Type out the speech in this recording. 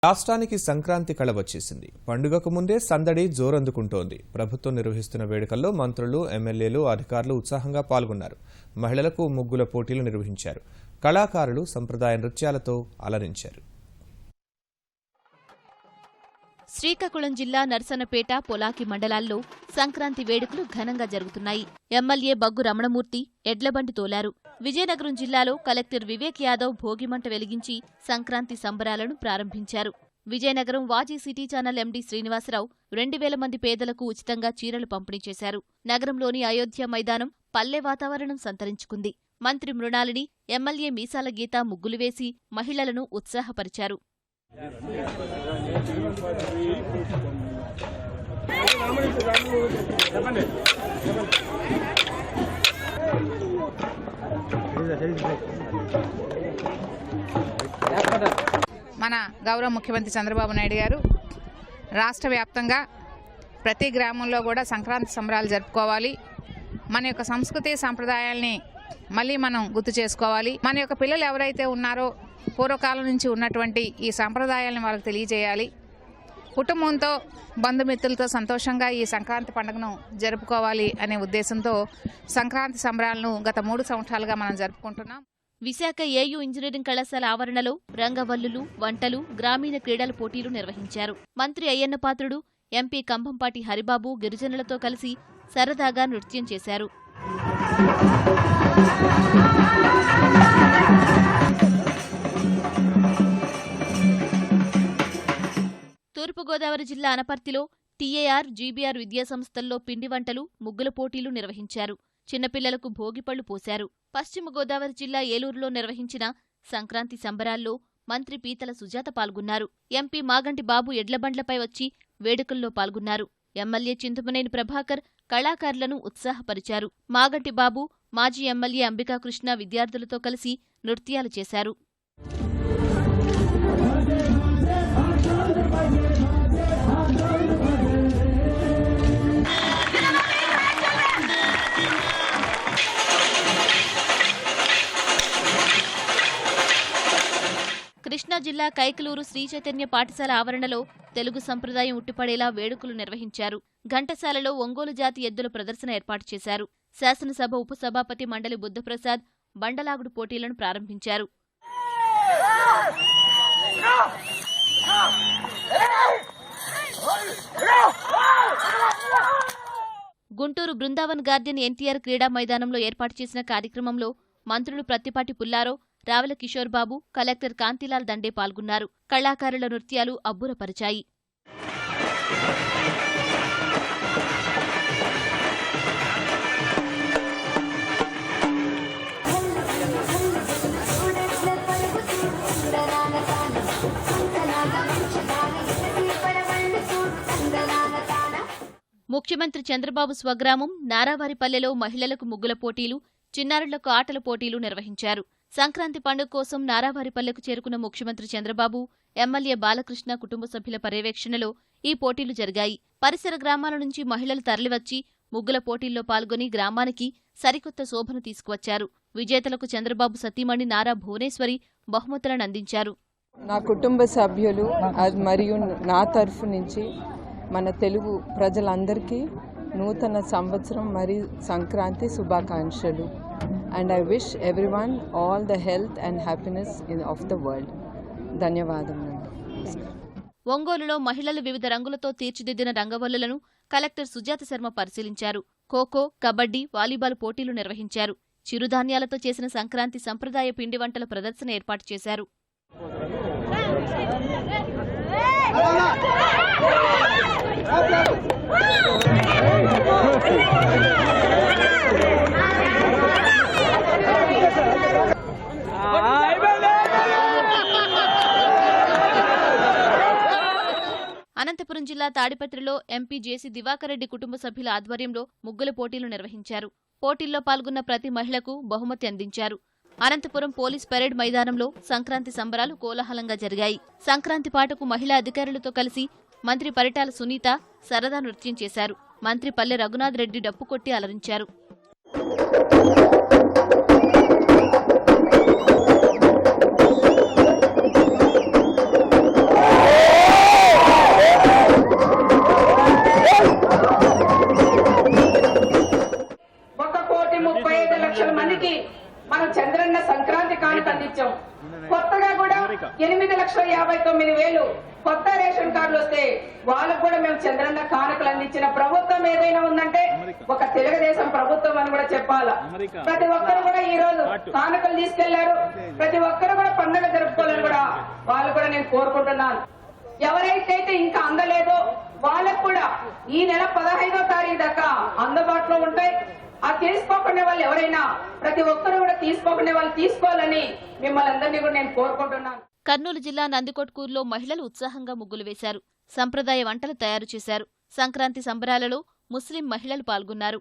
రాష్ట్రానికి సంక్రాంతి కళ వచ్చేసింది. పండుగకు ముందే సందడి జోరందుకుంటోంది. ప్రభుత్వం నిర్వహిస్తున్న వేడుకల్లో మంత్రులు, ఎమ్మెల్యేలు, అధికారులు ఉత్సాహంగా పాల్గొన్నారు. మహిళలకు ముగ్గుల పోటీలు నిర్వహించారు. కళాకారులు సంప్రదాయ నృత్యాలతో అలరించారు. శ్రీకాకుళం జిల్లా నర్సన్నపేట, పొలాకి మండలాల్లో సంక్రాంతి వేడుకలు ఘనంగా జరుగుతున్నాయి. ఎమ్మెల్యే బగ్గు రమణమూర్తి ఎడ్లబండి తోలారు. విజయనగరం జిల్లాలో కలెక్టర్ వివేక్ యాదవ్ భోగిమంట వెలిగించి సంక్రాంతి సంబరాలను ప్రారంభించారు. Vizianagaram Vaji city channel MD Srinivasarao 2000 మంది పేదలకు ఉచితంగా చీరలు పంపిణీ చేశారు. నగరంలోని అయోధ్య మైదానం పల్లె వాతావరణం సంతరించుకుంది. మంత్రి మృణాలిని, ఎమ్మెల్యే మీసాల గీత ముగ్గులు వేసి మహిళలను ఉత్సాహపరిచారు. మన గౌరవ ముఖ్యమంత్రి చంద్రబాబు నాయుడు గారు రాష్ట్ర వ్యాప్తంగా ప్రతి గ్రామంలో కూడా సంక్రాంతి సంబరాలు జరుపుకోవాలి. మన యొక్క సంస్కృతి సంప్రదాయాల్ని మళ్ళీ మనం గుర్తు చేసుకోవాలి. మన యొక్క పిల్లలు ఎవరైతే ఉన్నారో పూర్వకాలం నుంచి ఉన్నటువంటి ఈ సంప్రదాయాలను వాళ్ళకి తెలియజేయాలి. కుటుంబంతో, బంధుమిత్రులతో సంతోషంగా ఈ సంక్రాంతి పండుగను జరుపుకోవాలి అనే ఉద్దేశంతో సంక్రాంతి సంబరాలను గత 3 సంవత్సరాలుగా మనం జరుపుకుంటున్నాం. విశాఖ ఏయూ ఇంజనీరింగ్ కళాశాల ఆవరణలో రంగవల్లులు, వంటలు, గ్రామీణ క్రీడల పోటీలు నిర్వహించారు. మంత్రి అయ్యన్నపాత్రుడు, ఎంపీ కంభంపాటి హరిబాబు గిరిజనులతో కలిసి సరదాగా నృత్యం చేశారు. తూర్పుగోదావరి జిల్లా అనపర్తిలో టీఏఆర్, జీబీఆర్ విద్యాసంస్థల్లో పిండి వంటలు, ముగ్గుల పోటీలు నిర్వహించారు. చిన్నపిల్లలకు భోగిపళ్లు పోశారు. పశ్చిమ గోదావరి జిల్లా ఏలూరులో నిర్వహించిన సంక్రాంతి సంబరాల్లో మంత్రి పీతల సుజాత పాల్గొన్నారు. ఎంపీ మాగంటి బాబు ఎడ్లబండ్లపై వచ్చి వేడుకల్లో పాల్గొన్నారు. ఎమ్మెల్యే చింతమనేని ప్రభాకర్ కళాకారులను ఉత్సాహపరిచారు. మాగంటి బాబు, మాజీ ఎమ్మెల్యే అంబికాకృష్ణ విద్యార్థులతో కలిసి నృత్యాలు చేశారు. కృష్ణా జిల్లా కైకలూరు శ్రీ చైతన్య పాఠశాల ఆవరణలో తెలుగు సంప్రదాయం ఉట్టిపడేలా వేడుకలు నిర్వహించారు. ఘంటసాలలో ఒంగోలు జాతి ఎద్దుల ప్రదర్శన ఏర్పాటు చేశారు. శాసనసభ ఉపసభాపతి మండలి బుద్ధప్రసాద్ బండలాగుడు పోటీలను ప్రారంభించారు. గుంటూరు బృందావన్ గార్డెన్ ఎన్టీఆర్ క్రీడా మైదానంలో ఏర్పాటు చేసిన కార్యక్రమంలో మంత్రులు ప్రత్తిపాటి పుల్లారావు, రావెల కిషోర్ బాబు, కలెక్టర్ కాంతిలాల్ దండే పాల్గొన్నారు. కళాకారుల నృత్యాలు అబ్బురపరిచాయి. ముఖ్యమంత్రి చంద్రబాబు స్వగ్రామం నారావారిపల్లెలో మహిళలకు ముగ్గుల పోటీలు, చిన్నారులకు ఆటల పోటీలు నిర్వహించారు. సంక్రాంతి పండుగ కోసం నారావారిపల్లెకు చేరుకున్న ముఖ్యమంత్రి చంద్రబాబు, ఎమ్మెల్యే బాలకృష్ణ కుటుంబ సభ్యుల పర్యవేక్షణలో ఈ పోటీలు జరిగాయి. పరిసర గ్రామాల నుంచి మహిళలు తరలివచ్చి ముగ్గుల పోటీల్లో పాల్గొని గ్రామానికి సరికొత్త శోభను తీసుకువచ్చారు. విజేతలకు చంద్రబాబు సతీమణి నారా భువనేశ్వరి బహుమతులను అందించారు. నా కుటుంబ సభ్యులు మరియు నా తరఫు నుంచి మన తెలుగు ప్రజలందరికీ నూతన సంవత్సరం మరియు సంక్రాంతి శుభాకాంక్షలు. And I wish everyone all the health and happiness of the world. ధన్యవాదములు. ఒంగోలులో మహిళలు వివిధ రంగులతో తీర్చిదిద్దిన రంగవల్లులను కలెక్టర్ సుజాత శర్మ పరిశీలించారు. ఖోఖో, కబడ్డీ, వాలీబాల్ పోటీలు నిర్వహించారు. చిరుధాన్యాలతో చేసిన సంక్రాంతి సంప్రదాయ పిండి వంటల ప్రదర్శన ఏర్పాటు చేశారు. అనంతపురం జిల్లా తాడిపత్రిలో ఎంపీ జేసీ దివాకర్ రెడ్డి కుటుంబ సభ్యుల ఆధ్వర్యంలో ముగ్గుల పోటీలు నిర్వహించారు. పోటీల్లో పాల్గొన్న ప్రతి మహిళకు బహుమతి అందించారు. అనంతపురం పోలీస్ పెరేడ్ మైదానంలో సంక్రాంతి సంబరాలు కోలాహలంగా జరిగాయి. సంక్రాంతి పాటకు మహిళా అధికారులతో కలిసి మంత్రి పరిటాల సునీత సరదా నృత్యం చేశారు. మంత్రి పల్లె రఘునాథ్ రెడ్డి డప్పు కొట్టి అలరించారు. 8,59,000 కొత్త రేషన్ కార్డులు వస్తే వాళ్ళకు కూడా మేము చంద్రన్న కానుకలు అందించిన ప్రభుత్వం ఏదైనా ఉందంటే ఒక తెలుగుదేశం ప్రభుత్వం అని కూడా చెప్పాలా. ప్రతి ఒక్కరు కూడా ఈ రోజు కానుకలు తీసుకెళ్లారు. ప్రతి ఒక్కరు కూడా పండుగ జరుపుకోవాలని కూడా వాళ్ళు కూడా నేను కోరుకుంటున్నాను. ఎవరైతే ఇంకా అందలేదో వాళ్ళకు కూడా ఈ నెల 15వ తారీఖు దాకా అందుబాటులో ఉంటాయి. ఆ తీసుకోకుండా వాళ్ళు ఎవరైనా ప్రతి ఒక్కరు కూడా తీసుకోకుండా వాళ్ళు తీసుకోవాలని మిమ్మల్ని అందరినీ కూడా నేను కోరుకుంటున్నాను. కర్నూలు జిల్లా నందికొట్కూరులో మహిళలు ఉత్సాహంగా ముగ్గులు వేశారు. సంప్రదాయ వంటలు తయారు చేశారు. సంక్రాంతి సంబరాలలో ముస్లిం మహిళలు పాల్గొన్నారు.